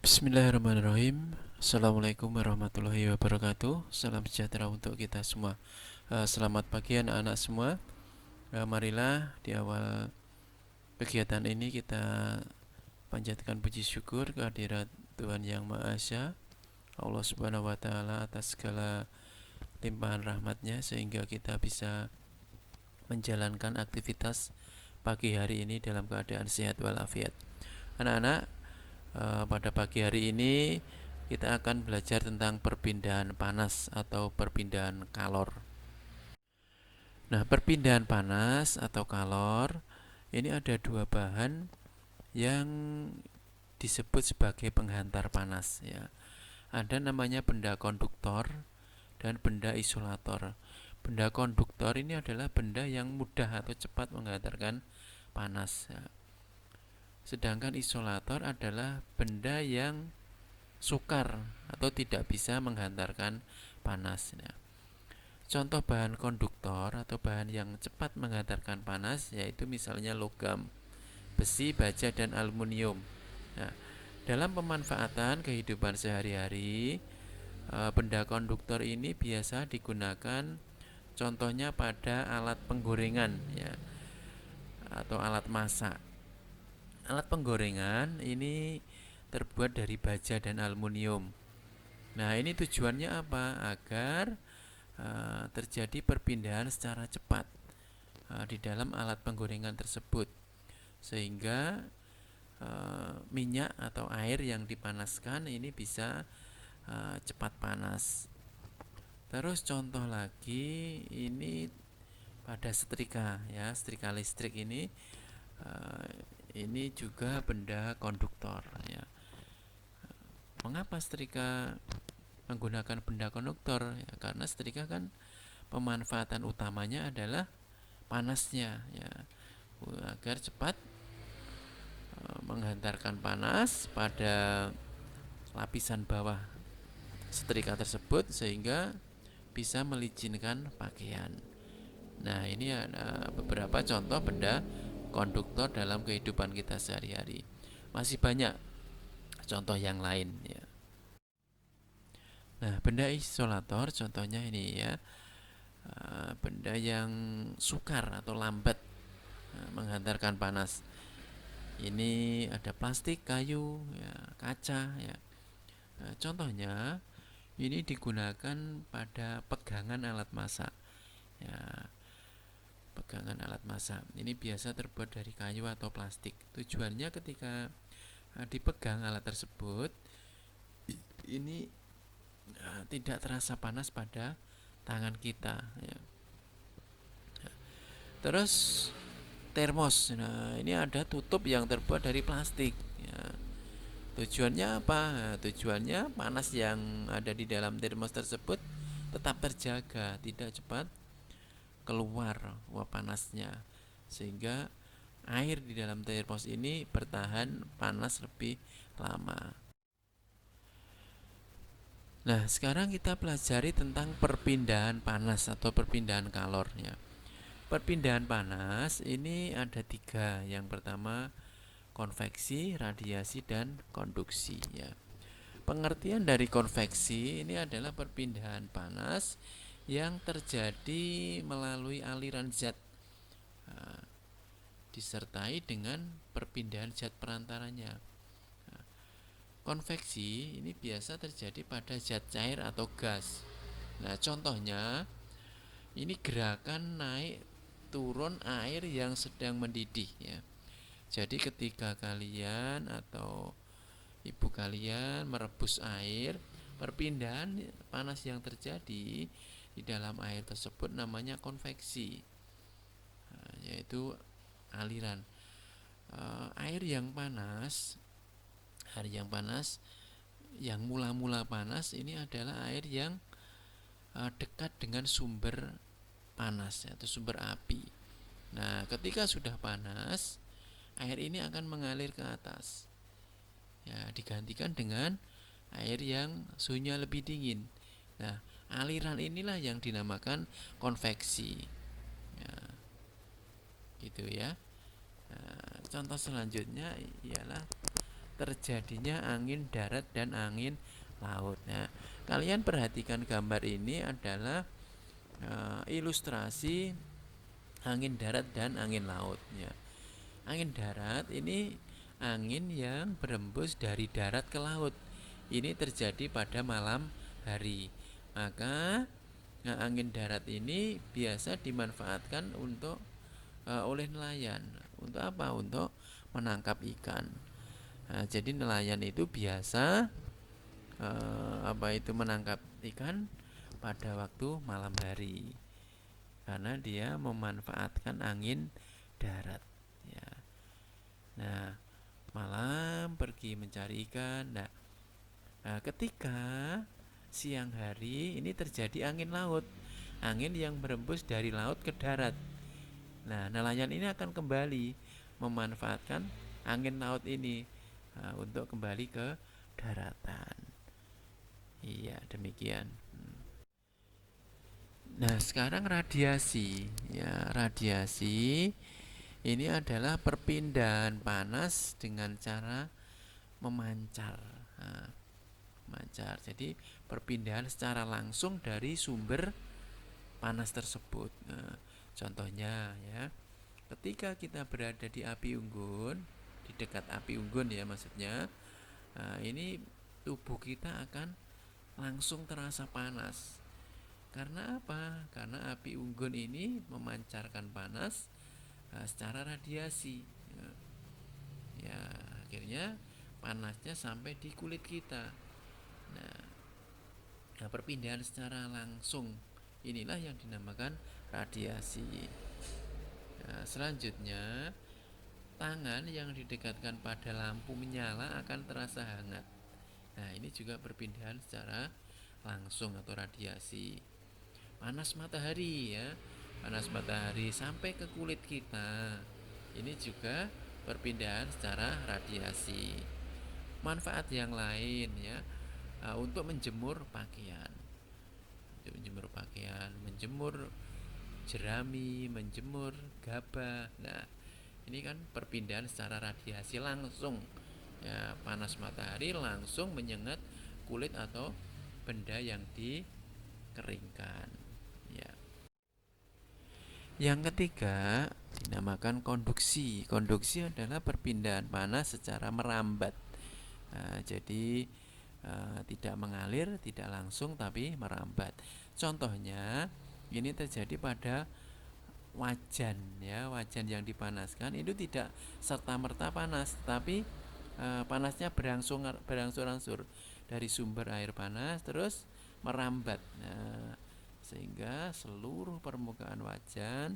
Bismillahirrahmanirrahim. Assalamualaikum warahmatullahi wabarakatuh. Salam sejahtera untuk kita semua. Selamat pagi anak-anak semua. Marilah di awal kegiatan ini kita panjatkan puji syukur kehadirat Tuhan Yang Maha Esa, Allah Subhanahu wa taala, atas segala limpahan rahmatnya sehingga kita bisa menjalankan aktivitas pagi hari ini dalam keadaan sehat walafiat. Anak-anak, pada pagi hari ini kita akan belajar tentang perpindahan panas atau perpindahan kalor. Nah, perpindahan panas atau kalor ini ada dua bahan yang disebut sebagai penghantar panas ya. Ada namanya benda konduktor dan benda isolator. Benda konduktor ini adalah benda yang mudah atau cepat menghantarkan panas ya. Sedangkan isolator adalah benda yang sukar atau tidak bisa menghantarkan panas. Nah, contoh bahan konduktor atau bahan yang cepat menghantarkan panas yaitu misalnya logam, besi, baja, dan aluminium. Nah, dalam pemanfaatan kehidupan sehari-hari, benda konduktor ini biasa digunakan contohnya pada alat penggorengan ya, atau alat masak. Alat penggorengan ini terbuat dari baja dan aluminium. Nah, ini tujuannya apa? Agar terjadi perpindahan secara cepat di dalam alat penggorengan tersebut, sehingga minyak atau air yang dipanaskan ini bisa cepat panas. Terus contoh lagi ini pada setrika ya, setrika listrik ini juga benda konduktor ya. Mengapa setrika menggunakan benda konduktor ya? Karena setrika kan pemanfaatan utamanya adalah panasnya ya, agar cepat menghantarkan panas pada lapisan bawah setrika tersebut sehingga bisa melicinkan pakaian. Nah, ini ada beberapa contoh benda konduktor dalam kehidupan kita sehari-hari. Masih banyak contoh yang lain ya. Nah, benda isolator contohnya ini ya, benda yang sukar atau lambat menghantarkan panas. Ini ada plastik, kayu, ya, kaca ya. Contohnya ini digunakan pada pegangan alat masak. Ya, pegangan alat masak. Ini biasa terbuat dari kayu atau plastik. Tujuannya ketika dipegang alat tersebut ini tidak terasa panas pada tangan kita ya. Terus termos. Nah, ini ada tutup yang terbuat dari plastik ya. Tujuannya apa? Nah, tujuannya panas yang ada di dalam termos tersebut tetap terjaga, tidak cepat keluar uap panasnya, sehingga air di dalam termos ini bertahan panas lebih lama. Nah, sekarang kita pelajari tentang perpindahan panas atau perpindahan kalornya. Perpindahan panas ini ada tiga. Yang pertama konveksi, radiasi, dan konduksi ya. Pengertian dari konveksi ini adalah perpindahan panas yang terjadi melalui aliran zat disertai dengan perpindahan zat perantaranya. Konveksi ini biasa terjadi pada zat cair atau gas. Nah, contohnya ini gerakan naik turun air yang sedang mendidih ya. Jadi ketika kalian atau ibu kalian merebus air, perpindahan panas yang terjadi di dalam air tersebut namanya konveksi, yaitu aliran air yang panas. Air yang panas, yang mula-mula panas ini adalah air yang dekat dengan sumber panas atau sumber api. Nah, ketika sudah panas, air ini akan mengalir ke atas. Ya, digantikan dengan air yang suhunya lebih dingin. Nah, aliran inilah yang dinamakan konveksi. Ya, gitu ya. Nah, contoh selanjutnya ialah terjadinya angin darat dan angin laut. Nah, kalian perhatikan gambar ini adalah ilustrasi angin darat dan angin laut ya. Angin darat ini angin yang berembus dari darat ke laut. Ini terjadi pada malam hari. Maka angin darat ini biasa dimanfaatkan untuk oleh nelayan. Untuk apa? Untuk menangkap ikan. Nah, jadi nelayan itu biasa menangkap ikan pada waktu malam hari karena dia memanfaatkan angin darat ya. Nah, malam pergi mencari ikan. Nah, ketika siang hari ini terjadi angin laut, angin yang berembus dari laut ke darat. Nah, nelayan ini akan kembali memanfaatkan angin laut ini untuk kembali ke daratan. Iya, demikian. Nah, sekarang radiasi. Ya, radiasi ini adalah perpindahan panas dengan cara memancar. Nah, memancar. Jadi, perpindahan secara langsung dari sumber panas tersebut. Nah, contohnya ya, ketika kita berada di api unggun, di dekat api unggun ya maksudnya, ini tubuh kita akan langsung terasa panas. Karena apa? Karena api unggun ini memancarkan panas secara radiasi. Ya, akhirnya panasnya sampai di kulit kita. Nah, perpindahan secara langsung inilah yang dinamakan radiasi. Nah, selanjutnya, tangan yang didekatkan pada lampu menyala akan terasa hangat. Nah, ini juga perpindahan secara langsung atau radiasi. Panas matahari ya, panas matahari sampai ke kulit kita, ini juga perpindahan secara radiasi. Manfaat yang lain ya, untuk menjemur pakaian, menjemur jerami, menjemur gabah. Nah, ini kan perpindahan secara radiasi langsung ya, panas matahari langsung menyengat kulit atau benda yang dikeringkan ya. Yang ketiga dinamakan konduksi. Konduksi adalah perpindahan panas secara merambat. Jadi tidak mengalir, tidak langsung tapi merambat. Contohnya ini terjadi pada wajan ya, wajan yang dipanaskan itu tidak serta merta panas, tapi panasnya berangsur-angsur dari sumber air panas terus merambat. Nah, sehingga seluruh permukaan wajan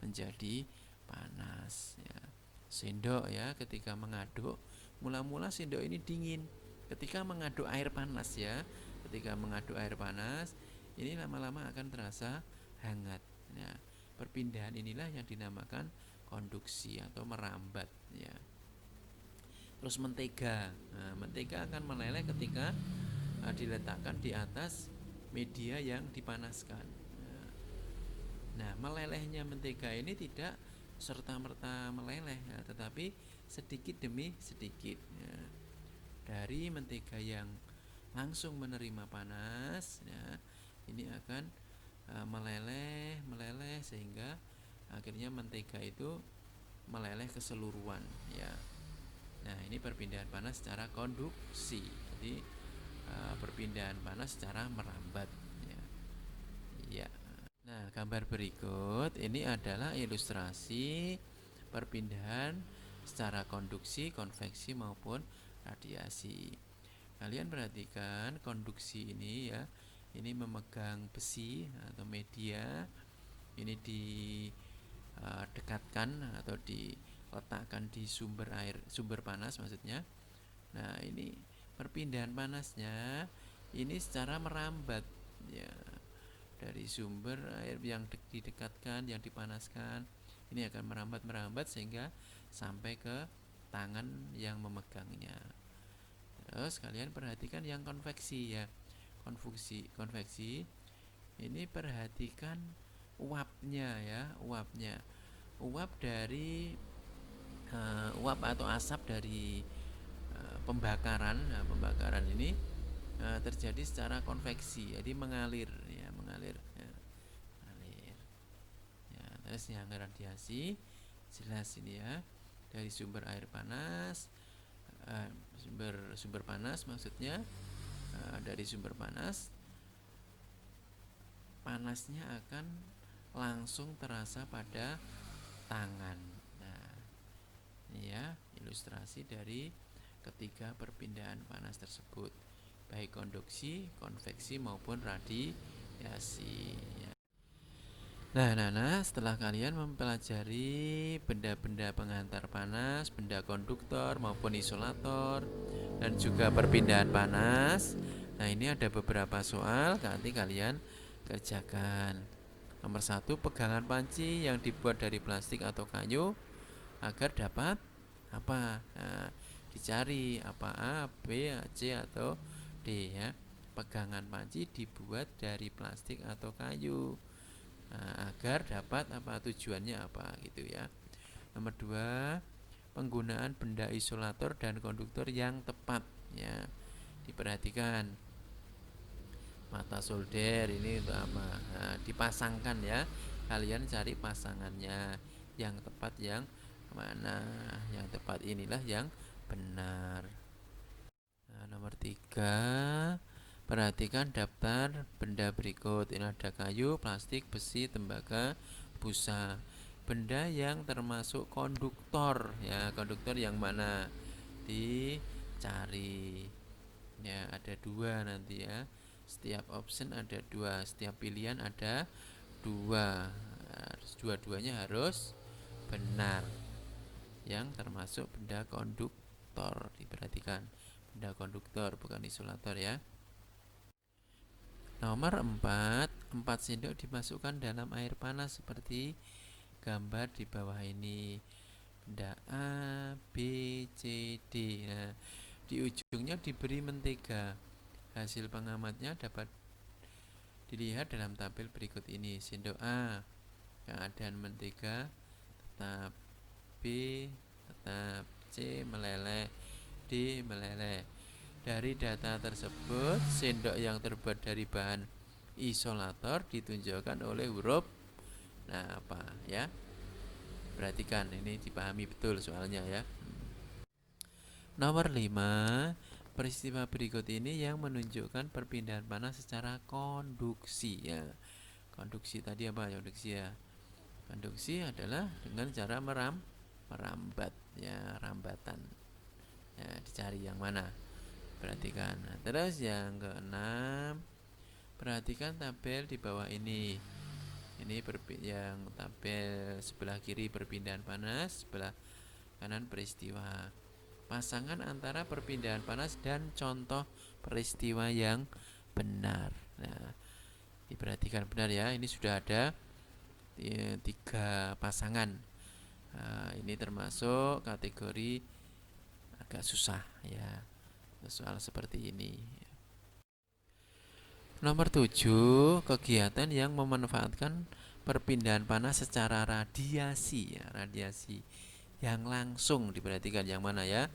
menjadi panas ya. Sendok ya, ketika mengaduk, mula-mula sendok ini dingin. Ketika mengaduk air panas ya, ketika mengaduk air panas, ini lama-lama akan terasa hangat. Ya, perpindahan inilah yang dinamakan konduksi atau merambat ya. Terus mentega. Nah, mentega akan meleleh ketika diletakkan di atas media yang dipanaskan. Nah, melelehnya mentega ini tidak serta-merta meleleh ya, tetapi sedikit demi sedikit ya. Dari mentega yang langsung menerima panas ya, ini akan meleleh sehingga akhirnya mentega itu meleleh keseluruhan ya. Nah, ini perpindahan panas secara konduksi. Jadi perpindahan panas secara merambat ya. Ya. Nah, gambar berikut ini adalah ilustrasi perpindahan secara konduksi, konveksi maupun radiasi. Kalian perhatikan konduksi ini ya. Ini memegang besi atau media. Ini didekatkan atau diletakkan di sumber air, sumber panas maksudnya. Nah, ini perpindahan panasnya ini secara merambat ya, dari sumber air yang didekatkan, yang dipanaskan, ini akan merambat sehingga sampai ke tangan yang memegangnya. Terus kalian perhatikan yang konveksi ya. Konveksi ini perhatikan uapnya ya, uapnya. Uap dari uap atau asap dari pembakaran. Nah, pembakaran ini terjadi secara konveksi, jadi mengalir ya, mengalir ya, mengalir ya. Terus yang radiasi jelas ini ya, dari sumber air panas, sumber panas maksudnya, dari sumber panas, panasnya akan langsung terasa pada tangan. Nah, ini ya ilustrasi dari ketiga perpindahan panas tersebut, baik konduksi, konveksi maupun radiasi ya. Nah, setelah kalian mempelajari benda-benda pengantar panas, benda konduktor maupun isolator, dan juga perpindahan panas, nah ini ada beberapa soal nanti kalian kerjakan. Nomor 1, pegangan panci yang dibuat dari plastik atau kayu agar dapat apa? Nah, dicari apa A, B, C atau D ya. Pegangan panci dibuat dari plastik atau kayu. Nah, agar dapat apa, tujuannya apa gitu ya. Nomor 2, penggunaan benda isolator dan konduktor yang tepat ya. Diperhatikan mata solder ini untuk apa? Nah, dipasangkan ya. Kalian cari pasangannya yang tepat yang mana? Yang tepat inilah yang benar. Nah, nomor 3, perhatikan daftar benda berikut. Ini ada kayu, plastik, besi, tembaga, busa. Benda yang termasuk konduktor ya, konduktor yang mana? Dicari. Ya, ada 2 nanti ya. Setiap option ada 2, setiap pilihan ada 2. Dua-duanya harus benar. Yang termasuk benda konduktor, diperhatikan. Benda konduktor bukan isolator ya. Nomor 4, 4 sendok dimasukkan dalam air panas seperti gambar di bawah ini. Benda A, B, C, D. Nah, di ujungnya diberi mentega. Hasil pengamatnya dapat dilihat dalam tabel berikut ini. Sendok A, keadaan mentega tetap, B tetap, C meleleh, D meleleh. Dari data tersebut, sendok yang terbuat dari bahan isolator ditunjukkan oleh huruf apa ya. Perhatikan, ini dipahami betul soalnya ya. Nomor 5, peristiwa berikut ini yang menunjukkan perpindahan panas secara konduksi ya. Konduksi tadi apa? Konduksi ya. Konduksi adalah dengan cara merambat ya, rambatan. Ya, dicari yang mana? Perhatikan. Nah, terus yang ke-6, perhatikan tabel di bawah ini. Ini yang tabel sebelah kiri perpindahan panas, sebelah kanan peristiwa. Pasangan antara perpindahan panas dan contoh peristiwa yang benar. Nah, diperhatikan benar ya. Ini sudah ada 3 pasangan. Ini termasuk kategori agak susah ya, soal seperti ini. Nomor 7, kegiatan yang memanfaatkan perpindahan panas secara radiasi ya, radiasi yang langsung. Diperhatikan yang mana ya.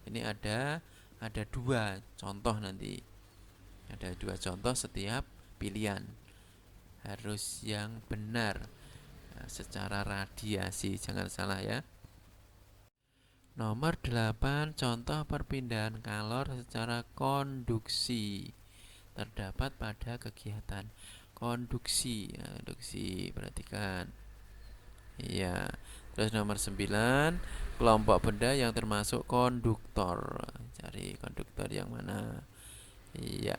Ini ada 2 contoh nanti. Ada 2 contoh setiap pilihan. Harus yang benar secara radiasi, jangan salah ya. Nomor 8, contoh perpindahan kalor secara konduksi terdapat pada kegiatan konduksi ya, konduksi, perhatikan. Iya. Terus nomor 9, kelompok benda yang termasuk konduktor. Cari konduktor yang mana? Iya.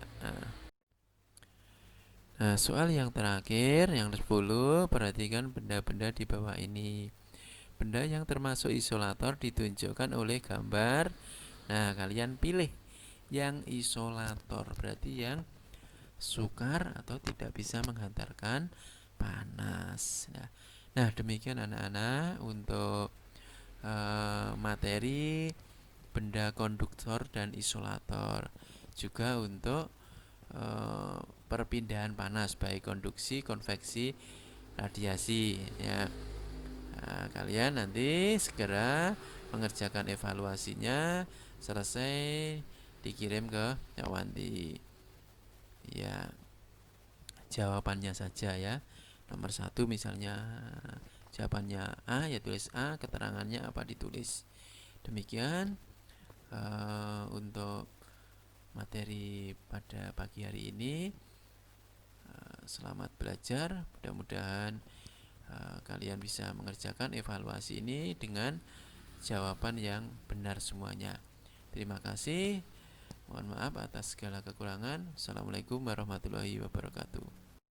Nah, soal yang terakhir, yang 10, perhatikan benda-benda di bawah ini. Benda yang termasuk isolator ditunjukkan oleh gambar. Nah, kalian pilih yang isolator, berarti yang sukar atau tidak bisa menghantarkan panas. Nah, demikian anak-anak untuk materi benda konduktor dan isolator. Juga untuk perpindahan panas baik konduksi, konveksi, radiasi ya. Nah, kalian nanti segera mengerjakan evaluasinya selesai dikirim ke Cawanti. Ya, jawabannya saja ya. Nomor 1 misalnya jawabannya A, ya tulis A, keterangannya apa ditulis. Demikian untuk materi pada pagi hari ini. Selamat belajar, mudah-mudahan kalian bisa mengerjakan evaluasi ini dengan jawaban yang benar semuanya. Terima kasih. Mohon maaf atas segala kekurangan. Assalamualaikum warahmatullahi wabarakatuh.